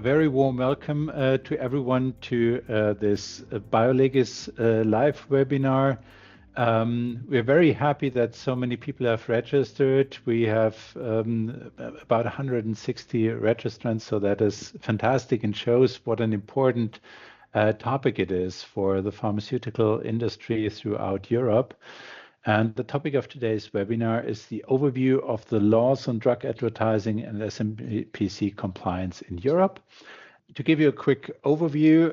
a very warm welcome to everyone to this Biolegis live webinar. We're very happy that so many people have registered. We have about 160 registrants, so that is fantastic and shows what an important topic it is for the pharmaceutical industry throughout Europe. And the topic of today's webinar is the overview of the laws on drug advertising and SmPC compliance in Europe. To give you a quick overview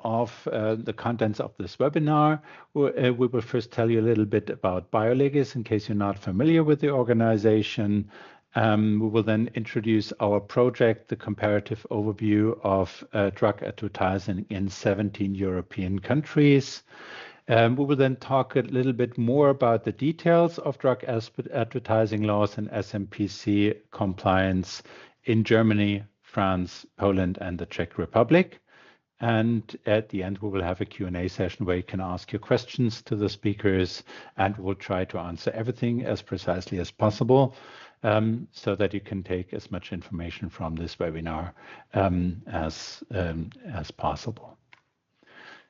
of the contents of this webinar, we will first tell you a little bit about Biolegis in case you're not familiar with the organization. We will then introduce our project, the comparative overview of drug advertising in 17 European countries. We will then talk a little bit more about the details of drug advertising laws and SmPC compliance in Germany, France, Poland, and the Czech Republic. And at the end, we will have a Q&A session where you can ask your questions to the speakers, and we'll try to answer everything as precisely as possible so that you can take as much information from this webinar as possible.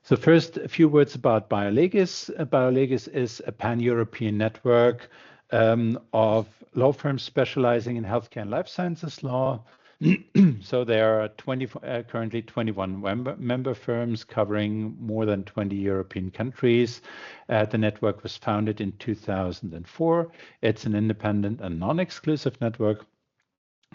So first, a few words about Biolegis. Biolegis is a pan-European network of law firms specializing in healthcare and life sciences law. So there are currently 21 member firms covering more than 20 European countries. The network was founded in 2004. It's an independent and non-exclusive network.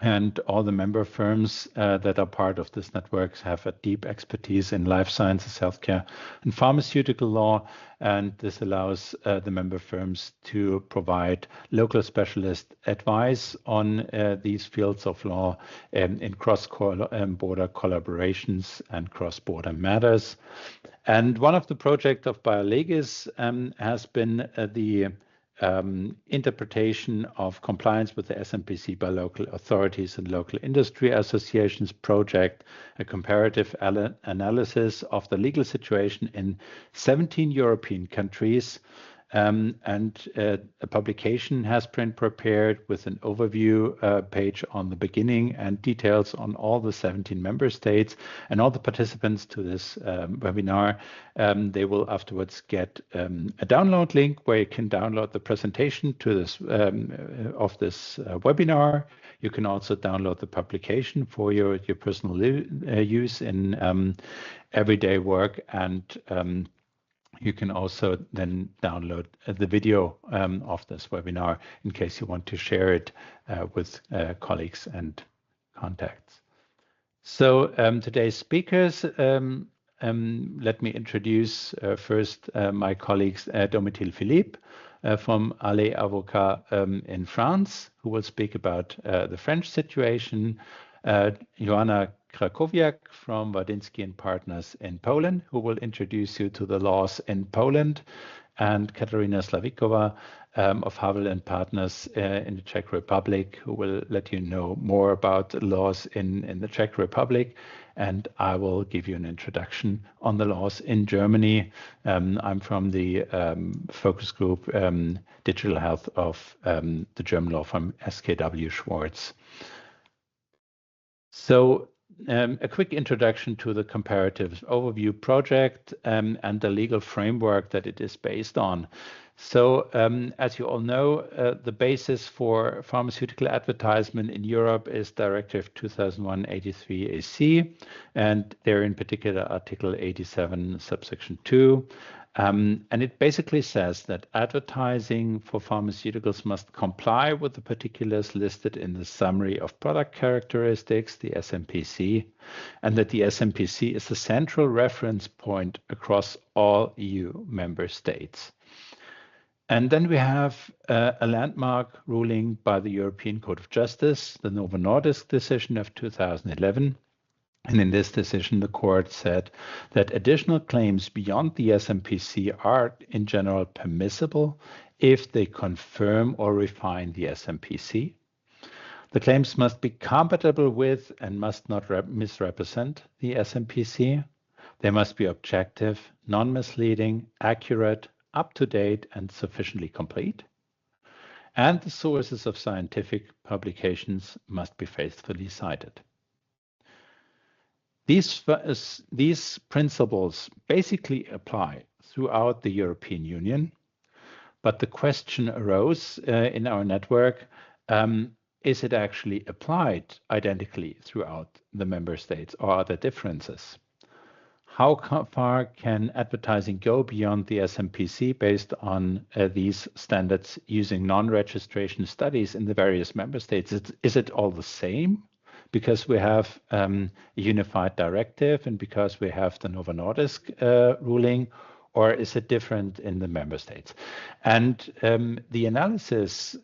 And all the member firms that are part of this network have a deep expertise in life sciences, healthcare, and pharmaceutical law. And this allows the member firms to provide local specialist advice on these fields of law in cross-border collaborations and cross-border matters. And one of the projects of Biolegis has been the interpretation of compliance with the SmPC by local authorities and local industry associations project, a comparative analysis of the legal situation in 17 European countries. A publication has been prepared with an overview page on the beginning and details on all the 17 member states, and all the participants to this webinar. They will afterwards get a download link where you can download the presentation to this of this webinar. You can also download the publication for your personal use in everyday work, and you can also then download the video of this webinar in case you want to share it with colleagues and contacts. So today's speakers, let me introduce first my colleagues Domitil Philippe from Allais Avocat in France, who will speak about the French situation, Joanna Krakowiak from Wardyński Partners in Poland, who will introduce you to the laws in Poland, and Katarina Slavikova of Havel & Partners in the Czech Republic, who will let you know more about the laws in the Czech Republic. And I will give you an introduction on the laws in Germany. I'm from the focus group Digital Health of the German law firm SKW Schwarz. So a quick introduction to the comparative overview project and the legal framework that it is based on. So as you all know, the basis for pharmaceutical advertisement in Europe is Directive 2001/83/AC, and there in particular Article 87, subsection 2. And it basically says that advertising for pharmaceuticals must comply with the particulars listed in the summary of product characteristics, the SmPC, and that the SmPC is the central reference point across all EU member states. And then we have a landmark ruling by the European Court of Justice, the Novo Nordisk decision of 2011. And in this decision, the court said that additional claims beyond the SmPC are in general permissible if they confirm or refine the SmPC. The claims must be compatible with and must not misrepresent the SmPC. They must be objective, non-misleading, accurate, up-to-date, and sufficiently complete. And the sources of scientific publications must be faithfully cited. These principles basically apply throughout the European Union, but the question arose in our network, is it actually applied identically throughout the member states, or are there differences? How far can advertising go beyond the SmPC based on these standards using non-registration studies in the various member states? Is it all the same because we have a unified directive and because we have the Novo Nordisk ruling, or is it different in the member states? And the analysis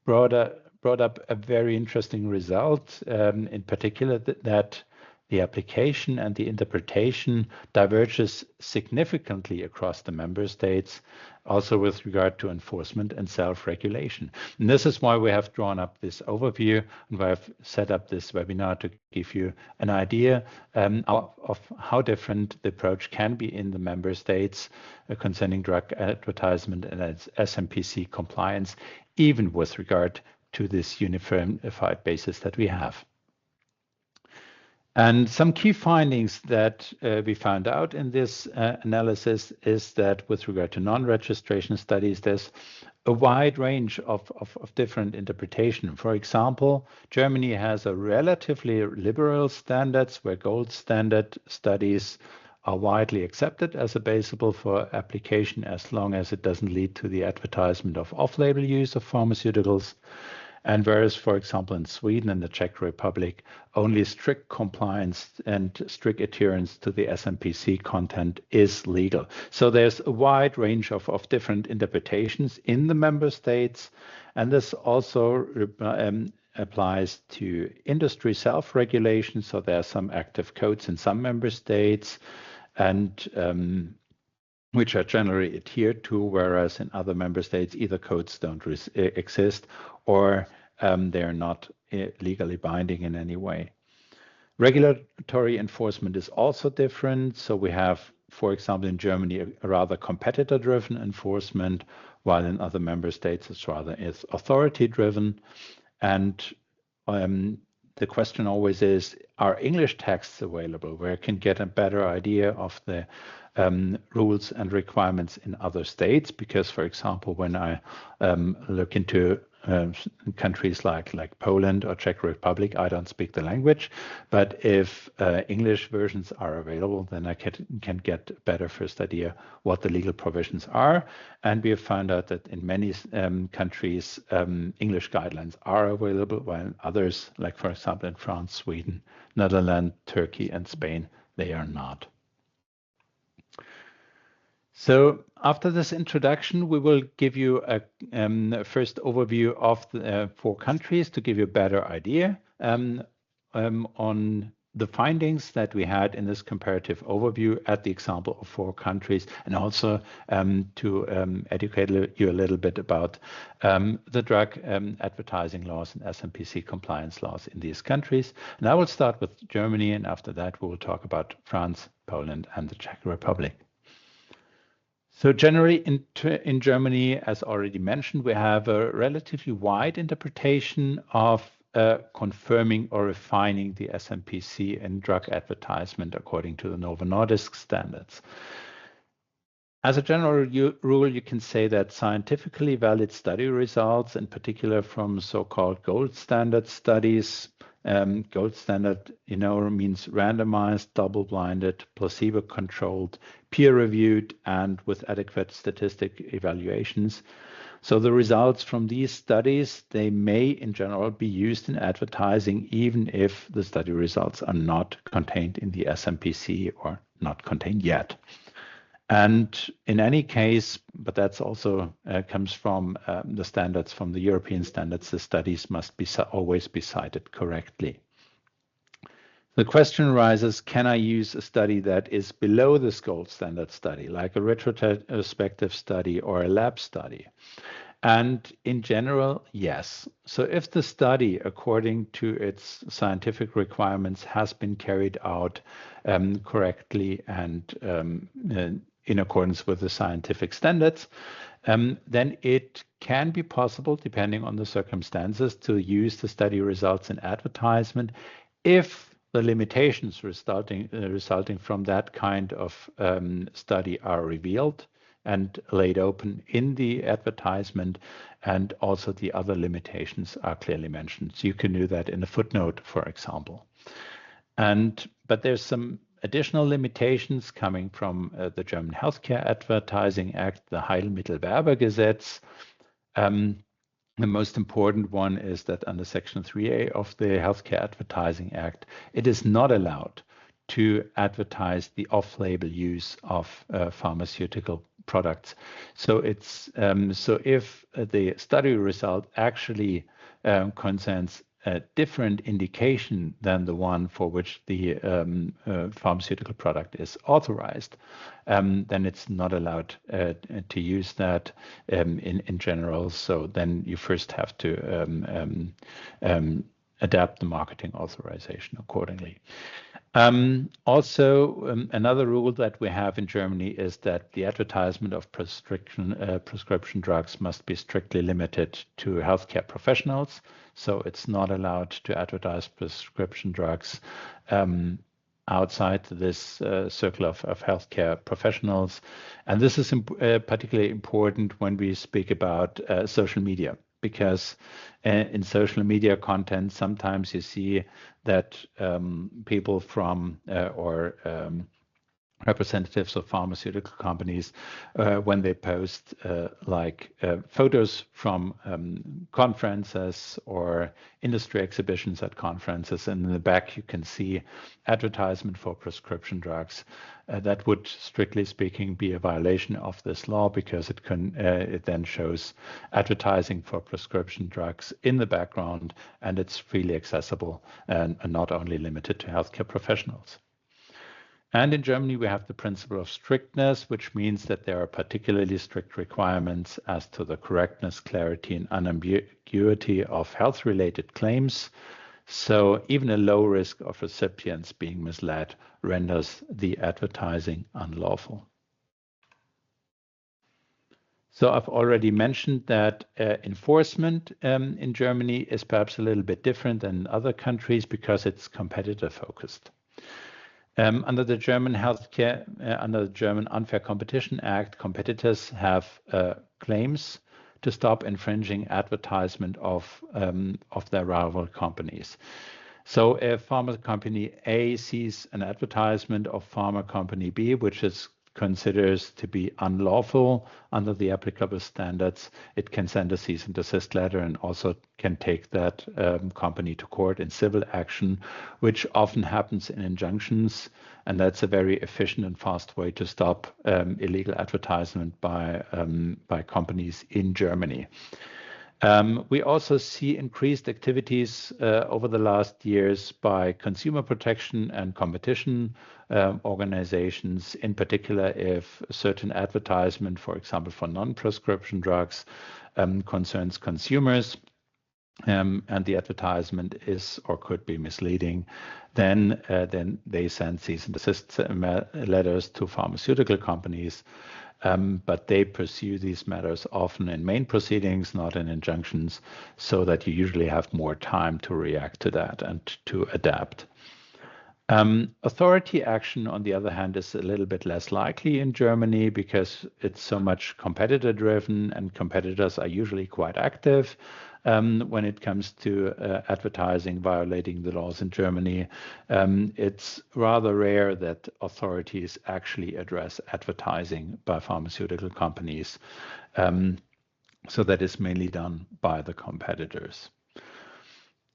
brought up a very interesting result, in particular that the application and the interpretation diverges significantly across the member states, also with regard to enforcement and self-regulation. And this is why we have drawn up this overview and why I've set up this webinar to give you an idea of how different the approach can be in the member states concerning drug advertisement and its SmPC compliance, even with regard to this unified basis that we have. And some key findings that we found out in this analysis is that with regard to non-registration studies, there's a wide range of different interpretation. For example, Germany has a relatively liberal standards where gold standard studies are widely accepted as a basis for application as long as it doesn't lead to the advertisement of off-label use of pharmaceuticals. And whereas, for example, in Sweden and the Czech Republic, only strict compliance and strict adherence to the SmPC content is legal. So there's a wide range of different interpretations in the member states. And this also applies to industry self-regulation. So there are some active codes in some member states and which are generally adhered to, whereas in other member states, either codes don't exist or they're not legally binding in any way. Regulatory enforcement is also different. So we have, for example, in Germany, a rather competitor-driven enforcement, while in other member states, it's rather authority-driven. And the question always is, are English texts available where I can get a better idea of the rules and requirements in other states? Because, for example, when I look into countries like Poland or Czech Republic, I don't speak the language, but if English versions are available, then I can get a better first idea what the legal provisions are. And we have found out that in many countries, English guidelines are available, while in others, like for example in France, Sweden, Netherlands, Turkey, and Spain, they are not. So after this introduction, we will give you a first overview of the 4 countries to give you a better idea on the findings that we had in this comparative overview at the example of 4 countries, and also to educate you a little bit about the drug advertising laws and SmPC compliance laws in these countries. And I will start with Germany, and after that we will talk about France, Poland, and the Czech Republic. So generally in Germany, as already mentioned, we have a relatively wide interpretation of confirming or refining the SmPC in drug advertisement according to the Novo Nordisk standards. As a general rule, you can say that scientifically valid study results, in particular from so-called gold standard studies, gold standard, means randomized, double-blinded, placebo-controlled, peer-reviewed, and with adequate statistic evaluations. So the results from these studies, they may in general be used in advertising, even if the study results are not contained in the SmPC or not contained yet. And in any case, but that's also comes from the standards, from the European standards, the studies must always be cited correctly. The question arises, can I use a study that is below this gold standard study, like a retrospective study or a lab study? And in general, yes. So if the study, according to its scientific requirements, has been carried out correctly and in accordance with the scientific standards, then it can be possible, depending on the circumstances, to use the study results in advertisement if the limitations resulting from that kind of study are revealed and laid open in the advertisement, and also the other limitations are clearly mentioned. So you can do that in a footnote, for example. But there's some additional limitations coming from the German Healthcare Advertising Act, the Heilmittelwerbegesetz. The most important one is that under Section 3A of the Healthcare Advertising Act, it is not allowed to advertise the off-label use of pharmaceutical products. So it's so if the study result actually concerns a different indication than the one for which the pharmaceutical product is authorized, then it's not allowed to use that in general. So then you first have to adapt the marketing authorization accordingly. Also, another rule that we have in Germany is that the advertisement of prescription drugs must be strictly limited to healthcare professionals. So it's not allowed to advertise prescription drugs outside this circle of healthcare professionals. And this is particularly important when we speak about social media, because in social media content, sometimes you see that people from representatives of pharmaceutical companies, when they post photos from conferences or industry exhibitions at conferences, and in the back you can see advertisement for prescription drugs. That would, strictly speaking, be a violation of this law, because it then shows advertising for prescription drugs in the background, and it's freely accessible and not only limited to healthcare professionals. And in Germany, we have the principle of strictness, which means that there are particularly strict requirements as to the correctness, clarity, and unambiguity of health-related claims. So even a low risk of recipients being misled renders the advertising unlawful. So I've already mentioned that enforcement in Germany is perhaps a little bit different than in other countries because it's competitor focused. Under the German Unfair Competition Act, competitors have claims to stop infringing advertisement of their rival companies. So if pharma company A sees an advertisement of pharma company B, which is considers to be unlawful under the applicable standards, it can send a cease and desist letter and also can take that company to court in civil action, which often happens in injunctions. And that's a very efficient and fast way to stop illegal advertisement by companies in Germany. We also see increased activities over the last years by consumer protection and competition organizations, in particular if certain advertisement, for example, for non-prescription drugs, concerns consumers, and the advertisement is or could be misleading, then they send cease and desist letters to pharmaceutical companies. But they pursue these matters often in main proceedings, not in injunctions, so that you usually have more time to react to that and to adapt. Authority action, on the other hand, is a little bit less likely in Germany because it's so much competitor driven and competitors are usually quite active. When it comes to advertising violating the laws in Germany, it's rather rare that authorities actually address advertising by pharmaceutical companies. So that is mainly done by the competitors.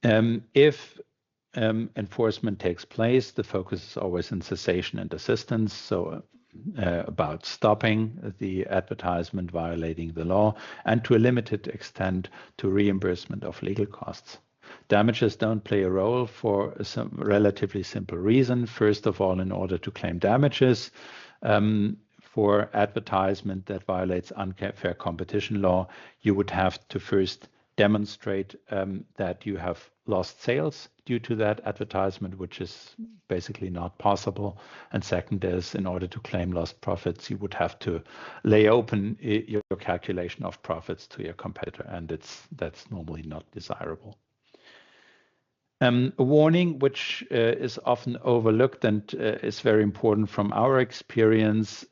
If enforcement takes place, the focus is always on cessation and assistance. So about stopping the advertisement violating the law, and to a limited extent to reimbursement of legal costs. Damages don't play a role for some relatively simple reason. First of all, in order to claim damages for advertisement that violates unfair competition law, you would have to first demonstrate that you have lost sales due to that advertisement, which is basically not possible. And second is, in order to claim lost profits, you would have to lay open your calculation of profits to your competitor, and that's normally not desirable. A warning which is often overlooked and is very important from our experience,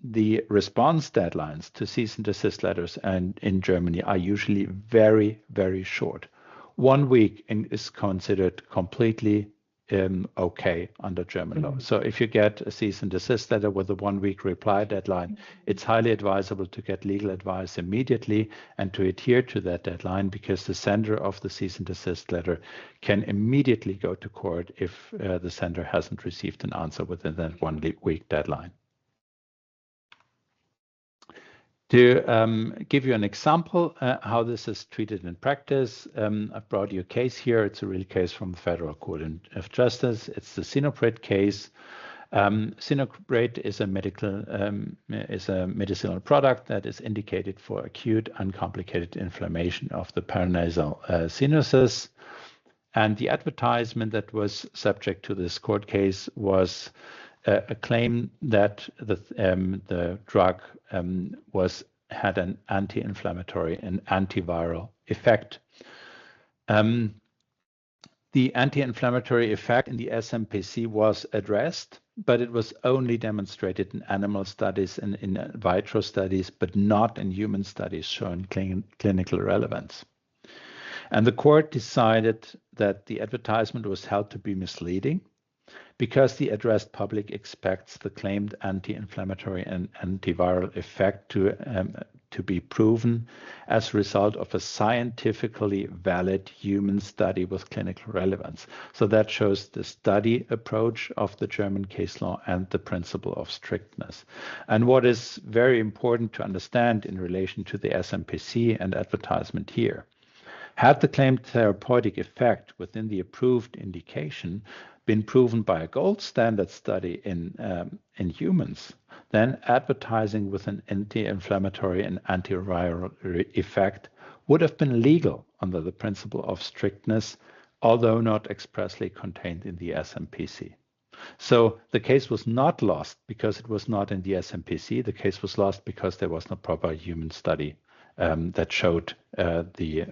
the response deadlines to cease and desist letters and in Germany are usually very, very short. 1 week is considered completely okay under German law. So if you get a cease and desist letter with a 1 week reply deadline, it's highly advisable to get legal advice immediately and to adhere to that deadline, because the sender of the cease and desist letter can immediately go to court if the sender hasn't received an answer within that 1 week deadline. To give you an example how this is treated in practice, I've brought you a case here. It's a real case from the Federal Court of Justice. It's the Sinopret case. Sinopret is a medicinal product that is indicated for acute uncomplicated inflammation of the paranasal sinuses. And the advertisement that was subject to this court case was a claim that the drug had an anti-inflammatory and antiviral effect. The anti-inflammatory effect in the SmPC was addressed, but it was only demonstrated in animal studies and in vitro studies, but not in human studies showing clinical relevance. And the court decided that the advertisement was held to be misleading because the addressed public expects the claimed anti-inflammatory and antiviral effect to be proven as a result of a scientifically valid human study with clinical relevance. So that shows the study approach of the German case law and the principle of strictness. And what is very important to understand in relation to the SmPC and advertisement here, had the claimed therapeutic effect within the approved indication been proven by a gold standard study in humans, then advertising with an anti-inflammatory and antiviral effect would have been legal under the principle of strictness, although not expressly contained in the SmPC. So the case was not lost because it was not in the SmPC. The case was lost because there was no proper human study that showed the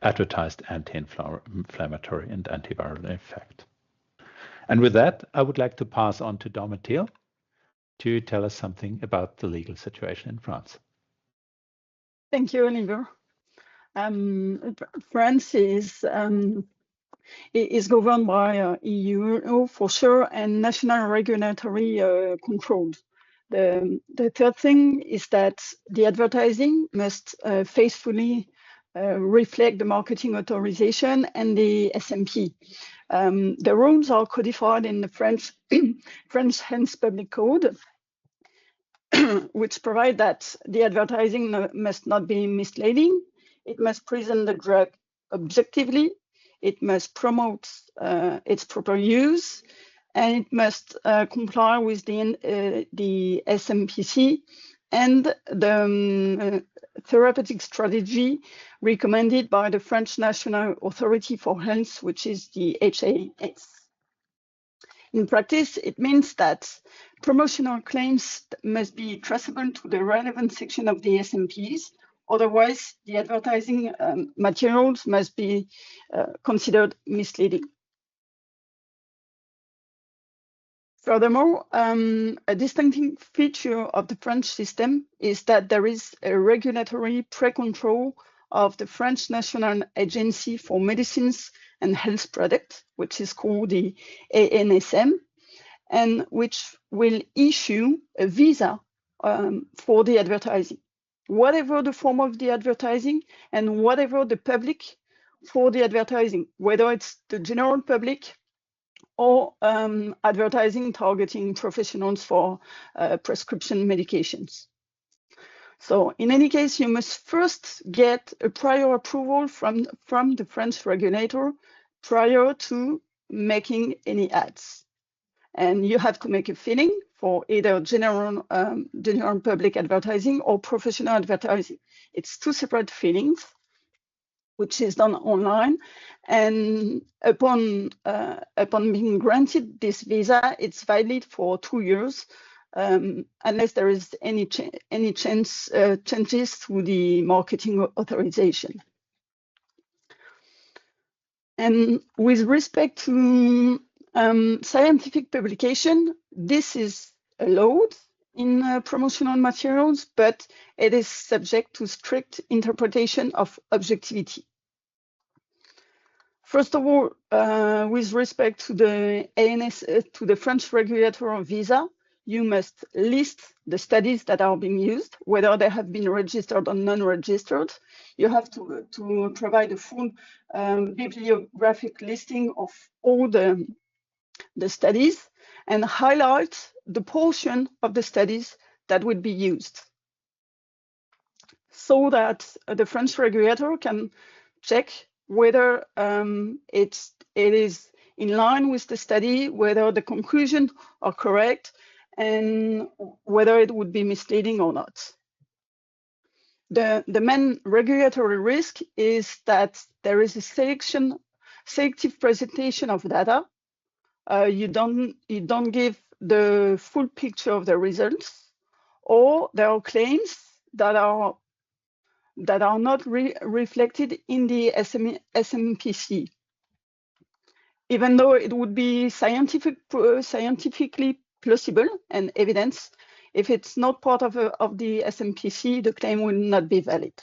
advertised anti-inflammatory and antiviral effect. And with that, I would like to pass on to Domitil to tell us something about the legal situation in France. Thank you, Oliver. France is governed by EU for sure and national regulatory control. The third thing is that the advertising must faithfully reflect the marketing authorization and the SMP. The rules are codified in the French Health Public Code, which provide that the advertising must not be misleading. It must present the drug objectively. It must promote its proper use, and it must comply with the SmPC and the therapeutic strategy recommended by the French National Authority for Health, which is the HAS. In practice, it means that promotional claims must be traceable to the relevant section of the SmPs. Otherwise, the advertising materials must be considered misleading. Furthermore, a distinctive feature of the French system is that there is a regulatory pre-control of the French National Agency for Medicines and Health Products, which is called the ANSM, and which will issue a visa for the advertising, whatever the form of the advertising and whatever the public for the advertising, whether it's the general public or advertising targeting professionals for prescription medications. So in any case, you must first get a prior approval from the French regulator prior to making any ads. And you have to make a filing for either general public advertising or professional advertising. It's two separate filings, which is done online. And upon being granted this visa, it's valid for 2 years, unless there is any changes to the marketing authorization. And with respect to scientific publication, this is allowed in promotional materials, but it is subject to strict interpretation of objectivity. First of all, with respect to the ANS, to the French regulator visa, you must list the studies that are being used, whether they have been registered or non-registered. You have to provide a full bibliographic listing of all the studies and highlight the portion of the studies that would be used, so that the French regulator can check whether it is in line with the study, whether the conclusions are correct, and whether it would be misleading or not. The main regulatory risk is that there is a selective presentation of data. You don't give the full picture of the results, or there are claims that are not reflected in the SmPC, even though it would be scientifically plausible and evidence. If it's not part of the SmPC, the claim will not be valid.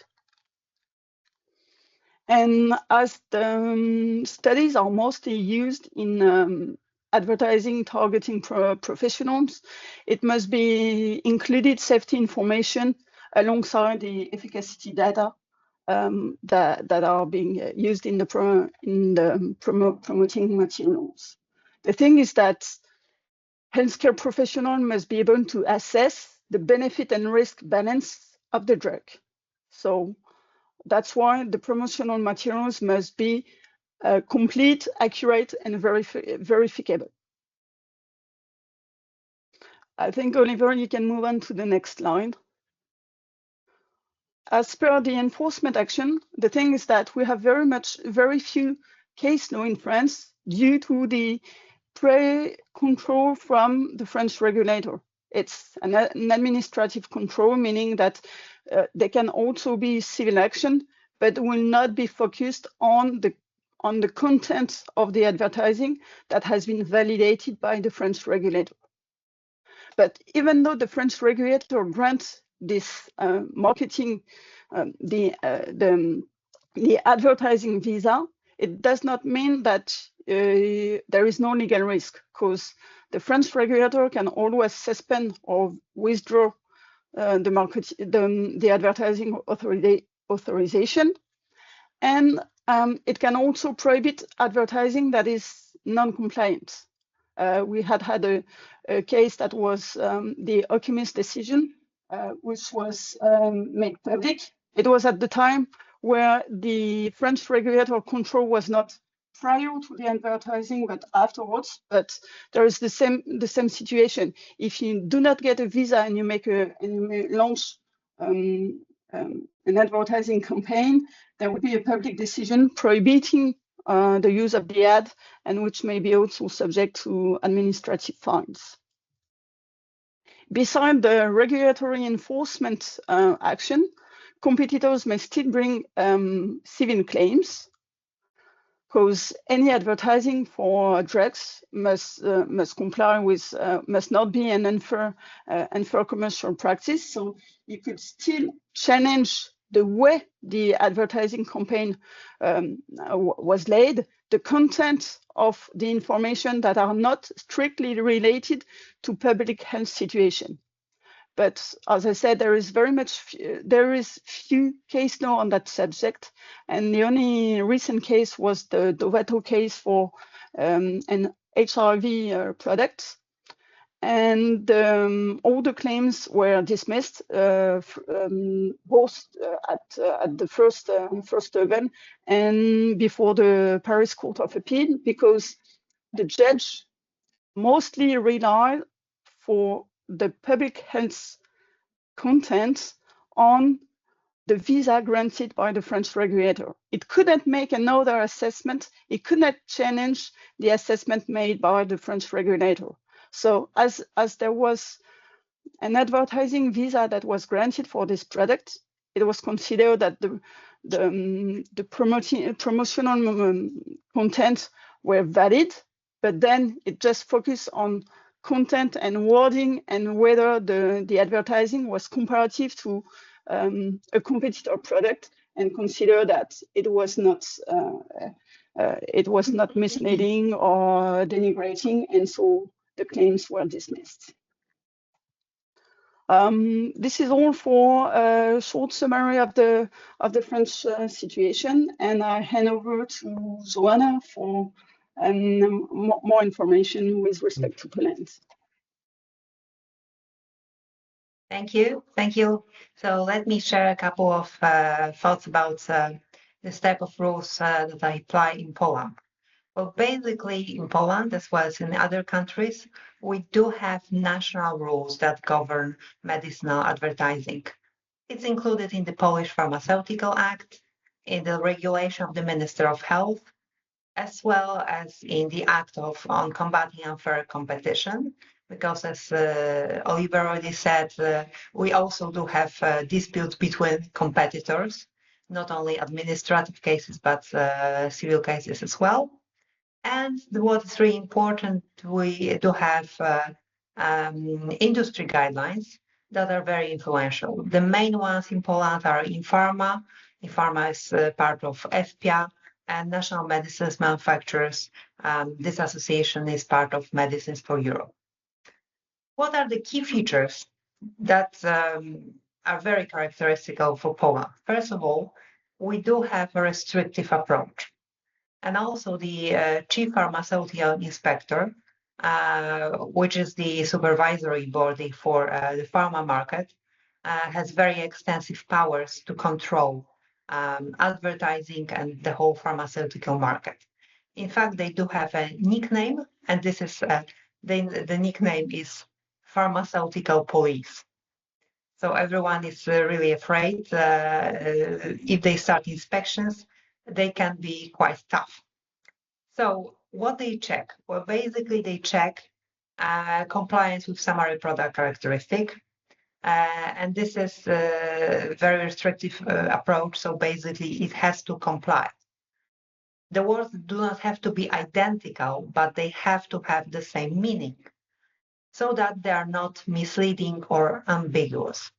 And as the studies are mostly used in advertising targeting professionals, it must be included safety information alongside the efficacy data that are being used in the promoting materials. The thing is that healthcare professionals must be able to assess the benefit and risk balance of the drug. So that's why the promotional materials must be complete, accurate, and verifiable. I think, Oliver, you can move on to the next slide. As per the enforcement action, the thing is that we have very few case law in France due to the pre-control from the French regulator. It's an administrative control, meaning that they can also be civil action, but will not be focused on the content of the advertising that has been validated by the French regulator. But even though the French regulator grants this marketing, the advertising visa, it does not mean that there is no legal risk, because the French regulator can always suspend or withdraw the advertising authorization, and it can also prohibit advertising that is non-compliant. We had a case that was the Alchemist decision, which was made public. It was at the time where the French regulator control was not prior to the advertising, but afterwards. But there is the same situation. If you do not get a visa and you launch an advertising campaign, there would be a public decision prohibiting the use of the ad, and which may be also subject to administrative fines. Besides the regulatory enforcement action, competitors may still bring civil claims, because any advertising for drugs must comply with, must not be an unfair commercial practice. So you could still challenge the way the advertising campaign was laid, the content of the information that are not strictly related to public health situation. But as I said, there is few case law on that subject, and the only recent case was the Dovato case for an HIV product, and all the claims were dismissed, both at the first level and before the Paris Court of Appeal, because the judge mostly relied for the public health content on the visa granted by the French regulator. It couldn't make another assessment. It could not challenge the assessment made by the French regulator. So as there was an advertising visa that was granted for this product, it was considered that the promotional content were valid, but then it just focused on content and wording and whether the advertising was comparative to a competitor product, and consider that it was not misleading or denigrating, and so the claims were dismissed. This is all for a short summary of the French situation, and I hand over to Joanna for more information with respect to Poland. Thank you. So let me share a couple of thoughts about this type of rules that I apply in Poland. Well, basically in Poland, as well as in other countries, we do have national rules that govern medicinal advertising. It's included in the Polish Pharmaceutical Act, in the regulation of the Minister of Health, as well as in the Act on combating unfair competition, because as Oliver already said, we also do have disputes between competitors, not only administrative cases, but civil cases as well. And what is really important, we do have industry guidelines that are very influential. The main ones in Poland are InPharma. InPharma is part of FPA and National Medicines Manufacturers. This association is part of Medicines for Europe. What are the key features that are very characteristic for Poland? First of all, we do have a restrictive approach. And also the Chief Pharmaceutical Inspector, which is the supervisory body for the pharma market, has very extensive powers to control advertising and the whole pharmaceutical market. In fact, they do have a nickname, and this is the nickname is Pharmaceutical Police. So everyone is really afraid. If they start inspections, they can be quite tough. So what they check? Well, basically they check compliance with summary product characteristic. And this is a very restrictive approach. So basically it has to comply. The words do not have to be identical, but they have to have the same meaning so that they are not misleading or ambiguous.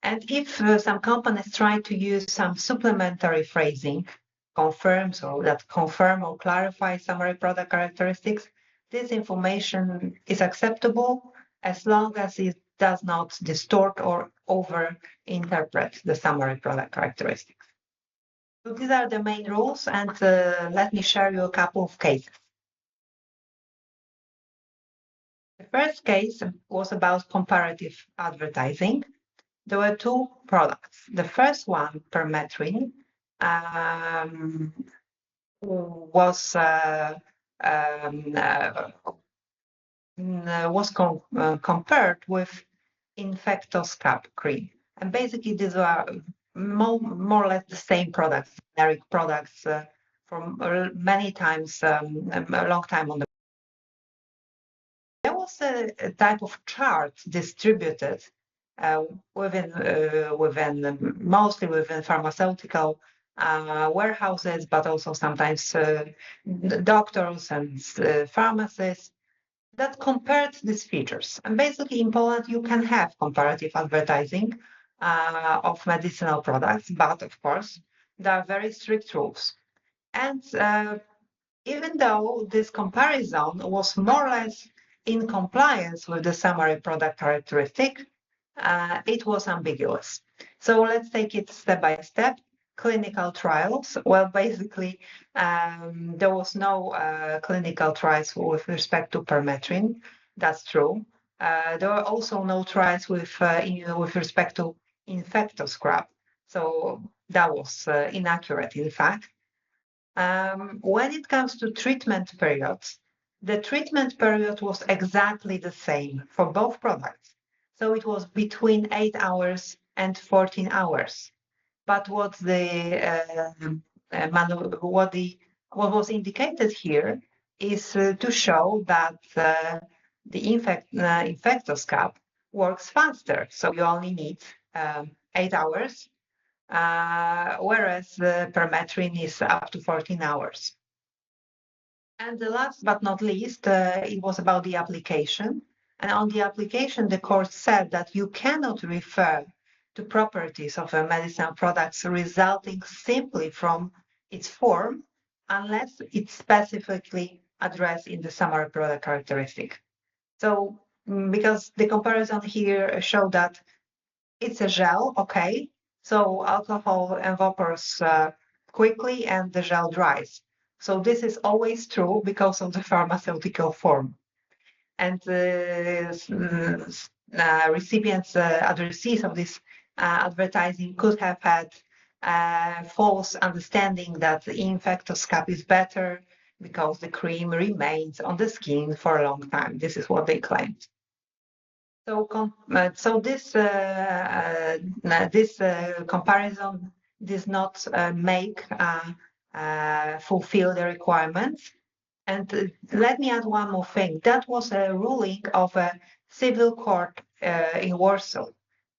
And if some companies try to use some supplementary phrasing, confirms or that confirm or clarify summary product characteristics, this information is acceptable as long as it does not distort or over-interpret the summary product characteristics. So these are the main rules, and let me share you a couple of cases. The first case was about comparative advertising. There were two products. The first one, permethrin, was compared with Infectoscap cream. And basically these are more or less the same products, generic products from many times, a long time on the. There was a type of chart distributed mostly within pharmaceutical warehouses, but also sometimes doctors and pharmacists that compared these features. And basically in Poland, you can have comparative advertising of medicinal products, but of course, there are very strict rules. And even though this comparison was more or less in compliance with the summary product characteristic, it was ambiguous. So let's take it step by step. Clinical trials. Well, basically, there was no clinical trials with respect to permethrin. That's true. There were also no trials with respect to Infectoscap. So that was inaccurate, in fact. When it comes to treatment periods, the treatment period was exactly the same for both products. So it was between 8 hours and 14 hours. But what was indicated here is to show that the Infectoscap works faster. So you only need 8 hours whereas permethrin is up to 14 hours. And the last but not least, it was about the application. And on the application, the court said that you cannot refer to properties of a medicinal product resulting simply from its form unless it's specifically addressed in the summary product characteristic. So because the comparison here showed that it's a gel, okay, so alcohol evaporates quickly and the gel dries. So this is always true because of the pharmaceutical form. And recipients, addressees of this advertising could have had false understanding that the Infectos cap is better because the cream remains on the skin for a long time. This is what they claimed. So this comparison does not fulfill the requirements. And let me add one more thing. That was a ruling of a civil court in Warsaw.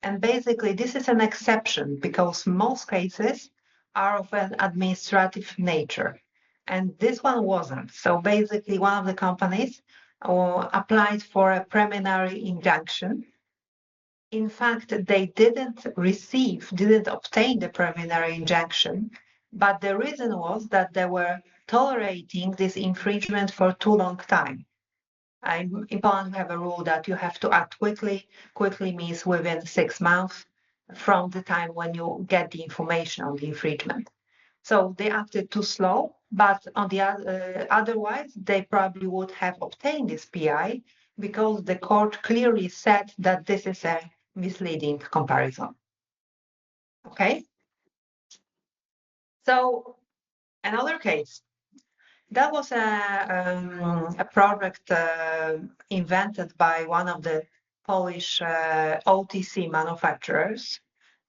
And basically, this is an exception because most cases are of an administrative nature. And this one wasn't. So basically, one of the companies applied for a preliminary injunction. In fact, they didn't obtain the preliminary injunction, but the reason was that they were tolerating this infringement for too long time. In Poland, we have a rule that you have to act quickly. Quickly means within 6 months from the time when you get the information on the infringement. So they acted too slow, but on the otherwise, they probably would have obtained this PI because the court clearly said that this is a misleading comparison. Okay. So another case. That was a product invented by one of the Polish OTC manufacturers.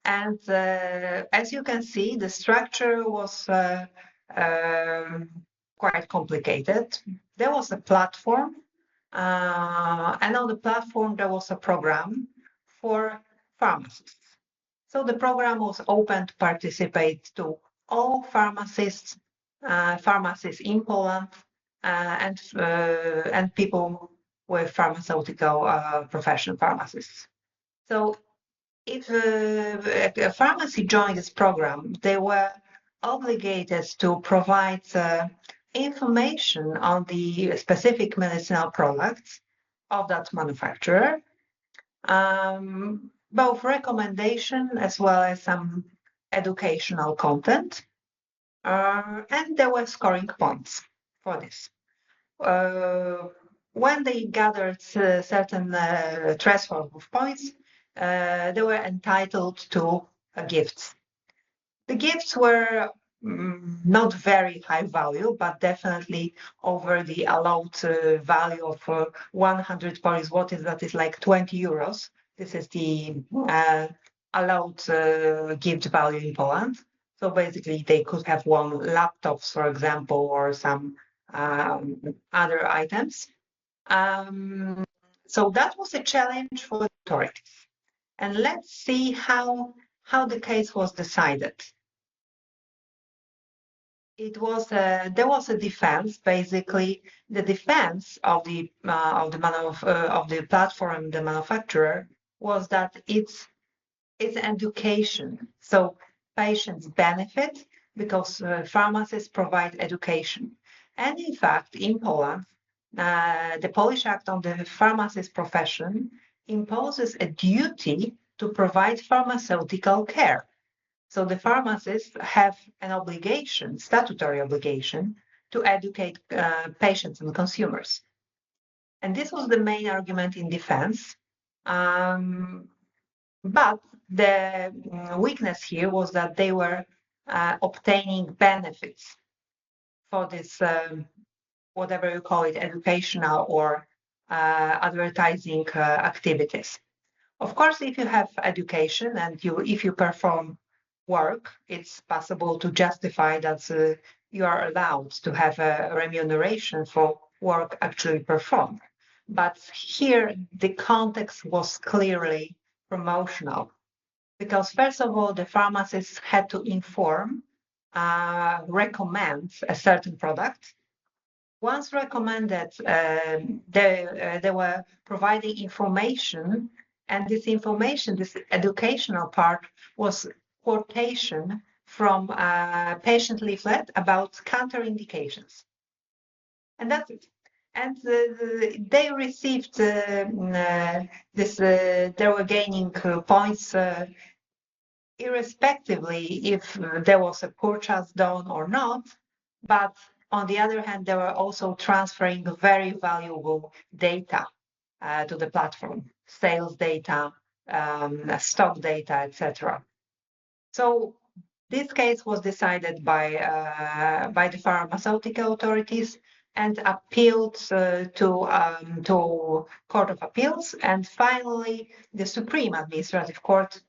And as you can see, the structure was quite complicated. There was a platform, and on the platform, there was a program for pharmacists. So the program was open to participate to all pharmacists in Poland and people with pharmaceutical profession, pharmacists. So if a pharmacy joined this program, they were obligated to provide information on the specific medicinal products of that manufacturer, both recommendation as well as some educational content. And there were scoring points for this. When they gathered certain threshold of points, they were entitled to gifts. The gifts were not very high value, but definitely over the allowed value of 100 Polish zlotys, that is like 20 euros. This is the allowed gift value in Poland. So basically, they could have won laptops, for example, or some other items. So that was a challenge for the authorities. And let's see how the case was decided. There was a defense. Basically, the defense of the platform, the manufacturer, was that it's education. So patients benefit because pharmacists provide education. And in fact, in Poland, the Polish Act on the Pharmacist Profession imposes a duty to provide pharmaceutical care. So the pharmacists have an obligation, statutory obligation, to educate patients and consumers. And this was the main argument in defense. But the weakness here was that they were obtaining benefits for this, whatever you call it, educational or advertising activities. Of course, if you have education and if you perform work, it's possible to justify that you are allowed to have a remuneration for work actually performed. But here, the context was clearly promotional. Because first of all, the pharmacists had to inform, recommend a certain product. Once recommended, they were providing information, and this information, this educational part, was quotation from a patient leaflet about counterindications. And that's it. And they received this, they were gaining points irrespectively if there was a purchase done or not. But on the other hand, they were also transferring very valuable data to the platform, sales data, stock data, etc. So this case was decided by the pharmaceutical authorities and appealed to Court of Appeals. And finally, the Supreme Administrative Court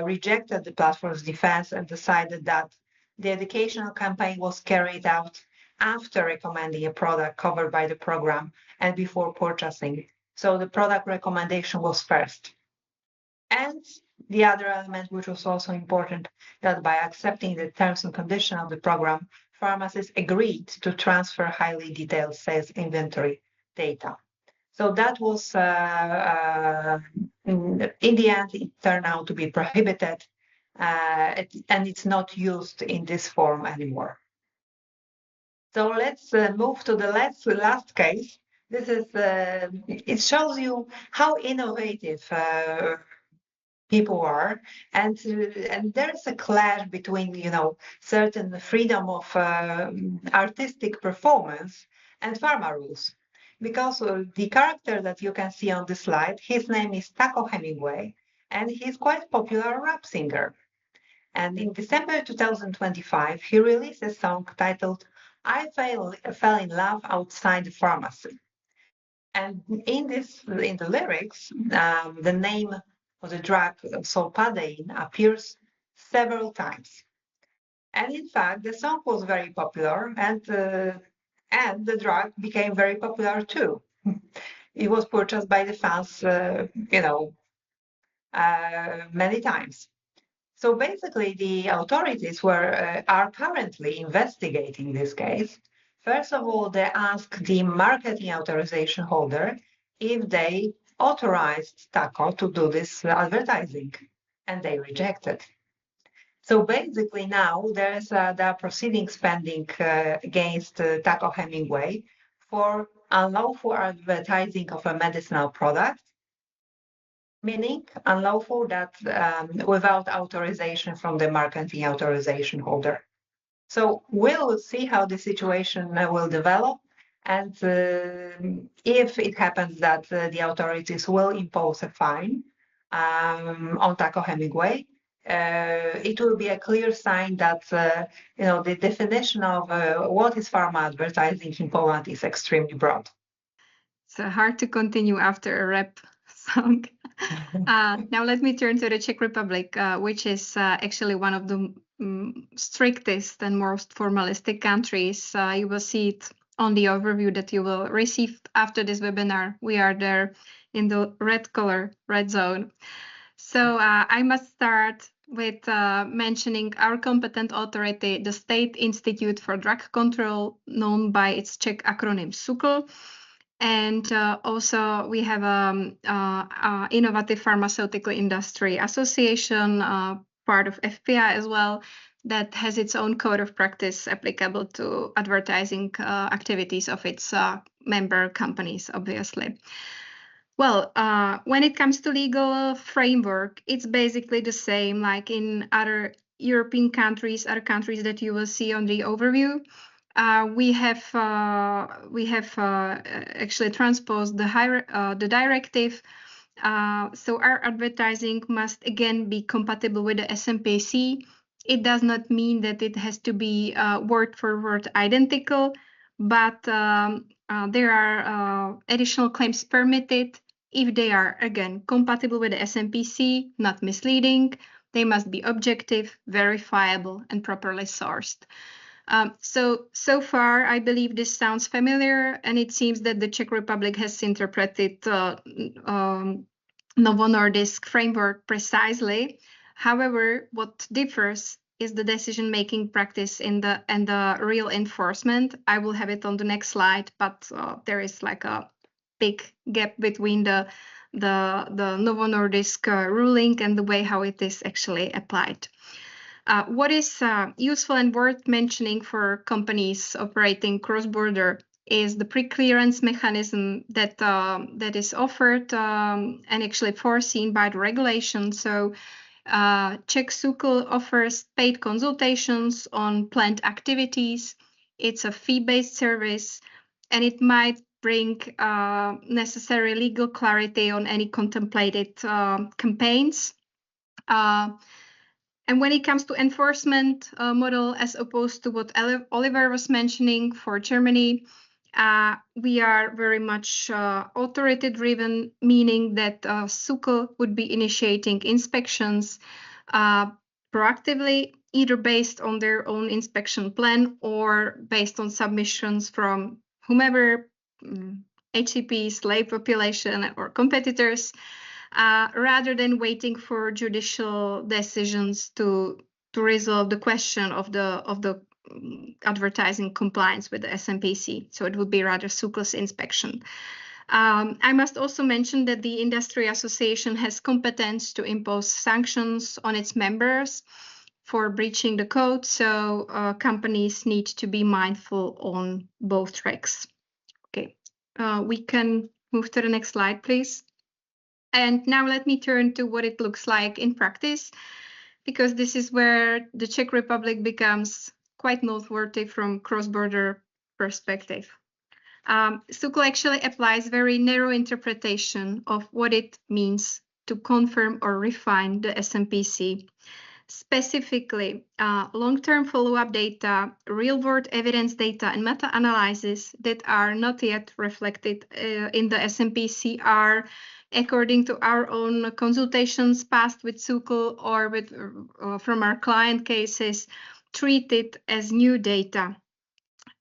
rejected the platform's defense and decided that the educational campaign was carried out after recommending a product covered by the program and before purchasing. So the product recommendation was first. And the other element, which was also important, that by accepting the terms and conditions of the program, pharmacists agreed to transfer highly detailed sales inventory data. So that was, in the end, it turned out to be prohibited, and it's not used in this form anymore. So let's move to the last case. This is, it shows you how innovative people are, and there's a clash between, you know, certain freedom of artistic performance and pharma rules. Because the character that you can see on the slide, his name is Taco Hemingway, and he's quite a popular rap singer. And in December 2025, he released a song titled "I Fell in Love Outside the Pharmacy." And in the lyrics, the name of the drug solpadeine appears several times. And in fact, the song was very popular, and the drug became very popular too. It was purchased by the fans, many times. So basically, the authorities are currently investigating this case. First of all, they asked the marketing authorization holder if they authorized Taco to do this advertising, and they rejected. So basically now there are proceedings pending against Taco Hemingway for unlawful advertising of a medicinal product, meaning unlawful that without authorization from the marketing authorization holder. So we'll see how the situation will develop, and if it happens that the authorities will impose a fine on Taco Hemingway, it will be a clear sign that the definition of what is pharma advertising in Poland is extremely broad. It's hard to continue after a rap song. Now let me turn to the Czech Republic, which is actually one of the strictest and most formalistic countries. You will see it on the overview that you will receive after this webinar. We are there in the red zone. So I must start with mentioning our competent authority, the State Institute for Drug Control, known by its Czech acronym SÚKL. And also we have Innovative Pharmaceutical Industry Association, part of FPI as well, that has its own code of practice applicable to advertising activities of its member companies, obviously. Well, when it comes to legal framework, it's basically the same like in other European countries, other countries that you will see on the overview. We have actually transposed the directive. So our advertising must again be compatible with the SmPC. It does not mean that it has to be word for word identical, but there are additional claims permitted if they are again compatible with the SmPC, not misleading. They must be objective, verifiable, and properly sourced. So far, I believe this sounds familiar, and it seems that the Czech Republic has interpreted Novo Nordisk framework precisely. However, what differs is the decision-making practice and the real enforcement. I will have it on the next slide, but there is like a big gap between the Novo Nordisk ruling and the way how it is actually applied. What is useful and worth mentioning for companies operating cross-border is the pre-clearance mechanism that is offered and actually foreseen by the regulation. So Czech SmPC offers paid consultations on planned activities. It's a fee-based service, and it might bring necessary legal clarity on any contemplated campaigns. And when it comes to enforcement model, as opposed to what Oliver was mentioning for Germany, we are very much authority-driven, meaning that SmPC would be initiating inspections proactively, either based on their own inspection plan or based on submissions from whomever, HCPs, lay population, or competitors, rather than waiting for judicial decisions to resolve the question of the advertising compliance with the SmPC. So it would be rather SmPC's inspection. I must also mention that the industry association has competence to impose sanctions on its members for breaching the code. So companies need to be mindful on both tracks. Okay, we can move to the next slide, please. And now let me turn to what it looks like in practice, because this is where the Czech Republic becomes quite noteworthy from cross-border perspective. SmPC actually applies very narrow interpretation of what it means to confirm or refine the SmPC. Specifically, long-term follow-up data, real-world evidence data, and meta-analysis that are not yet reflected in the SmPC are, according to our own consultations passed with SmPC or with from our client cases, treated as new data,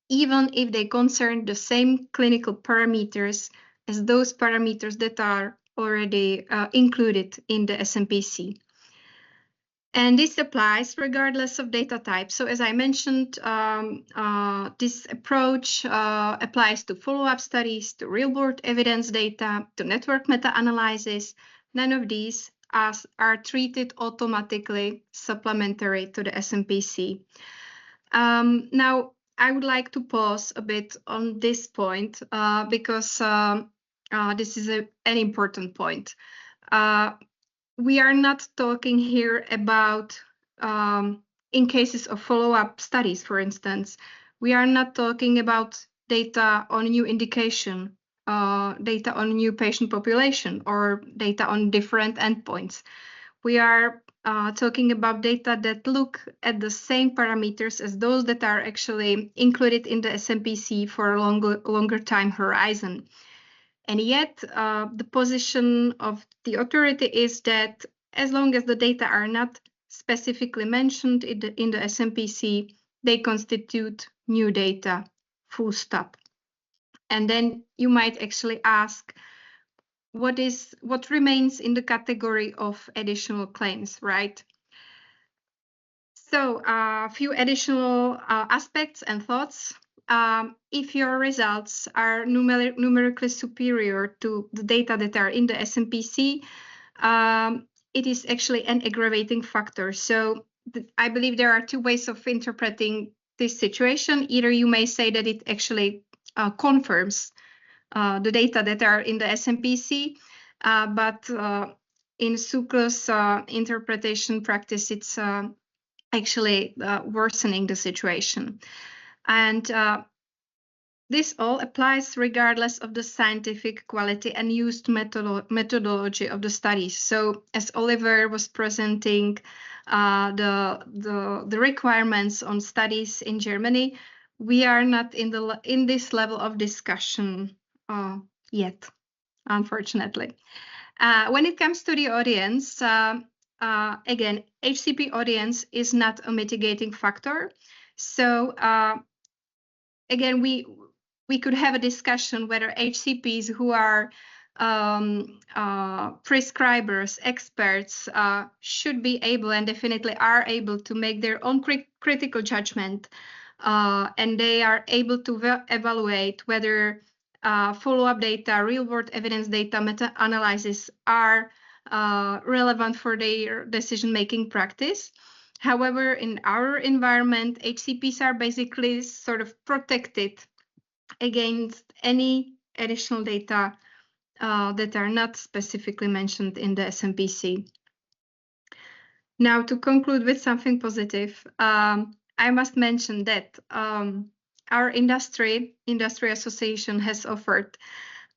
even if they concern the same clinical parameters as those parameters that are already included in the SmPC. And this applies regardless of data type. So as I mentioned, this approach applies to follow-up studies, to real-world evidence data, to network meta-analysis. None of these are treated automatically supplementary to the SmPC. Now, I would like to pause a bit on this point because this is an important point. We are not talking here about, in cases of follow-up studies, for instance, we are not talking about data on new indication, data on new patient population, or data on different endpoints. We are talking about data that look at the same parameters as those that are actually included in the SmPC for a longer time horizon. And yet, the position of the authority is that as long as the data are not specifically mentioned in the SmPC, they constitute new data, full stop. And then you might actually ask, what remains in the category of additional claims, right? So a few additional aspects and thoughts. If your results are numerically superior to the data that are in the SmPC, it is actually an aggravating factor. So I believe there are two ways of interpreting this situation. Either you may say that it actually confirms the data that are in the SmPC, but in SmPC's interpretation practice, it's actually worsening the situation. And this all applies regardless of the scientific quality and used methodology of the studies. So as Oliver was presenting the requirements on studies in Germany, we are not in this level of discussion yet, unfortunately. When it comes to the audience, again, HCP audience is not a mitigating factor. So again, we could have a discussion whether HCPs who are prescribers, experts should be able and definitely are able to make their own critical judgment, and they are able to evaluate whether follow-up data, real-world evidence data, meta-analysis are relevant for their decision-making practice. However, in our environment, HCPs are basically sort of protected against any additional data that are not specifically mentioned in the SmPC. Now, to conclude with something positive, I must mention that our industry association has offered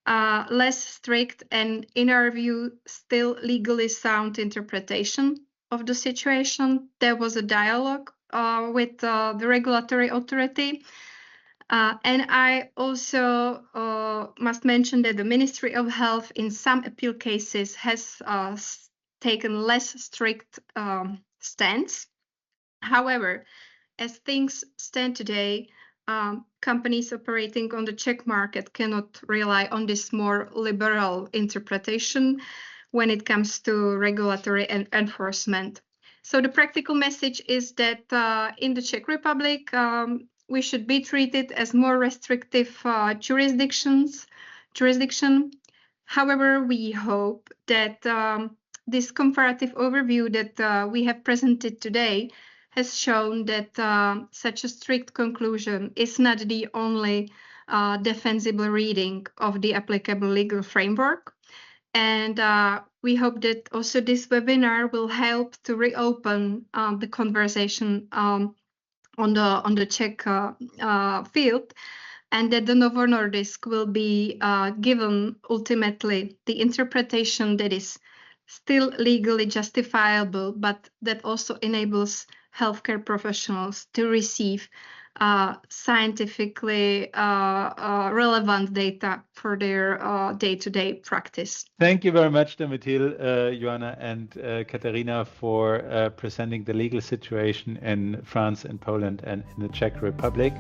less strict and, in our view, still legally sound interpretation of the situation. There was a dialogue with the regulatory authority. And I also must mention that the Ministry of Health in some appeal cases has taken less strict stance. However, as things stand today, companies operating on the Czech market cannot rely on this more liberal interpretation when it comes to regulatory enforcement. So the practical message is that in the Czech Republic, we should be treated as more restrictive jurisdiction. However, we hope that this comparative overview that we have presented today has shown that such a strict conclusion is not the only defensible reading of the applicable legal framework. And we hope that also this webinar will help to reopen the conversation on the Czech field, and that the Novo Nordisk will be given ultimately the interpretation that is still legally justifiable, but that also enables healthcare professionals to receive scientifically relevant data for their day-to-day practice. Thank you very much, Domitil, Joanna, and Katarina for presenting the legal situation in France and Poland and in the Czech Republic.